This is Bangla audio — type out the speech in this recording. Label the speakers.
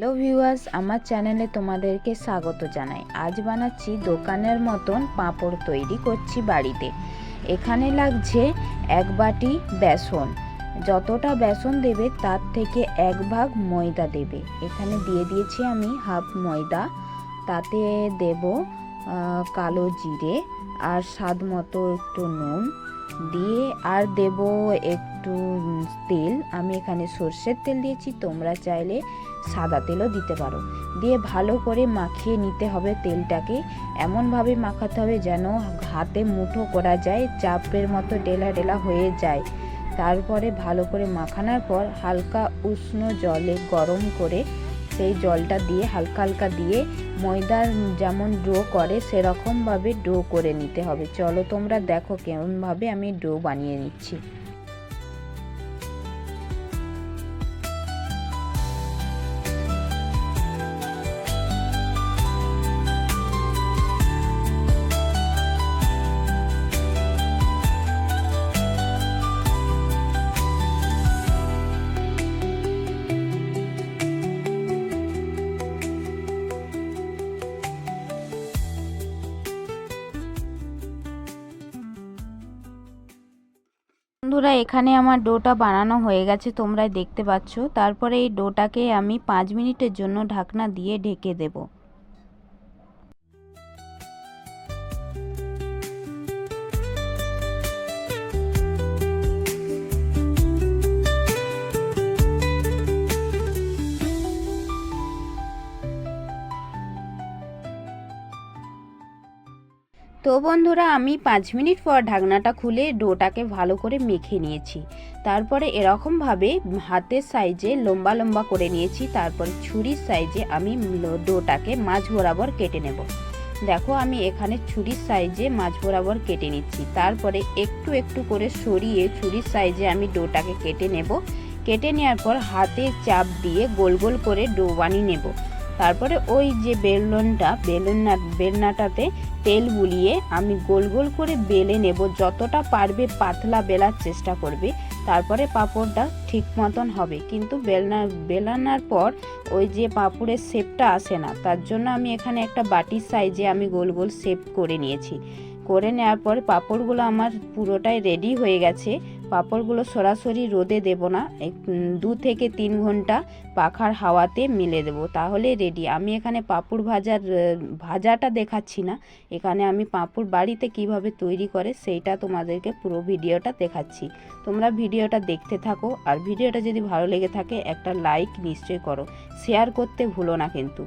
Speaker 1: হ্যালো ভিউয়ার্স, আমার চ্যানেলে তোমাদেরকে স্বাগত জানাই। আজ বানাচ্ছি দোকানের মতন পাঁপড়, তৈরি করছি বাড়িতে। এখানে লাগছে 1 বাটি বেসন। যতটা বেসন দেবে তার থেকে 1 ভাগ ময়দা দেবে। এখানে দিয়ে দিয়েছি আমি হাফ ময়দা, তাতে দেব কালো জিরে আর স্বাদ মতো একটু নুন দিয়ে, আর দেব একটু তেল। আমি এখানে সর্ষের তেল দিয়েছি, তোমরা চাইলে সাদা তেলও দিতে পারো। দিয়ে ভালো করে মাখিয়ে নিতে হবে তেলটাকে। এমনভাবে মাখাতে হবে যেন হাতে মুঠো করা যায়, চাপের মতো ডেলা ডেলা হয়ে যায়। তারপরে ভালো করে মাখানোর পর হালকা উষ্ণ জলে গরম করে সেই জলটা দিয়ে হালকা হালকা দিয়ে ময়দার যেমন ডো করে সেরকমভাবে ডো করে নিতে হবে। চলো তোমরা দেখো কেমনভাবে আমি ডো বানিয়ে নিচ্ছি। বন্ধুরা, এখানে আমার ডোটা বানানো হয়ে গেছে, তোমরা দেখতে পাচ্ছ। তারপরে এই ডোটাকে আমি 5 মিনিটের জন্য ঢাকনা দিয়ে ঢেকে দেব। তো বন্ধুরা, আমি 5 মিনিট পর ঢাকনাটা খুলে ডোটাকে ভালো করে মেখে নিয়েছি। তারপরে এরকমভাবে হাতের সাইজে লম্বা লম্বা করে নিয়েছি। তারপরে ছুরির সাইজে আমি ডোটাকে মাঝ বরাবর কেটে নেব। দেখো, আমি এখানে ছুরির সাইজে মাঝ বরাবর কেটে নিচ্ছি। তারপরে একটু একটু করে সরিয়ে ছুরির সাইজে আমি ডোটাকে কেটে নেব। কেটে নেওয়ার পর হাতে চাপ দিয়ে গোল গোল করে ডো বানিয়ে নেব। তারপরে ওই যে বেলনাটাতে তেল বুলিয়ে আমি গোল গোল করে বেলে নেব। যতটা পারবে পাতলা বেলার চেষ্টা করবে, তারপরে পাঁপড়টা ঠিক মতন হবে। কিন্তু বেলানোর পর ওই যে পাঁপড়ের শেপটা আসে না, তার জন্য আমি এখানে একটা বাটির সাইজে আমি গোল গোল শেপ করে নিয়েছি। করে নেওয়ার পর পাঁপড়গুলো আমার পুরোটাই রেডি হয়ে গেছে। পাঁপড়গুলো সরাসরি রোদে দেব না, 2 থেকে 3 ঘন্টা পাখার হাওয়াতে মিলে দেব, তাহলে রেডি। আমি এখানে পাঁপড় ভাজাটা দেখাচ্ছি না, এখানে আমি পাঁপড় বাড়িতে কিভাবে তৈরি করে সেইটা তোমাদেরকে পুরো ভিডিওটা দেখাচ্ছি। তোমরা ভিডিওটা দেখতে থাকো। আর ভিডিওটা যদি ভালো লেগে থাকে একটা লাইক নিশ্চয়ই করো, শেয়ার করতে ভুলো না কিন্তু।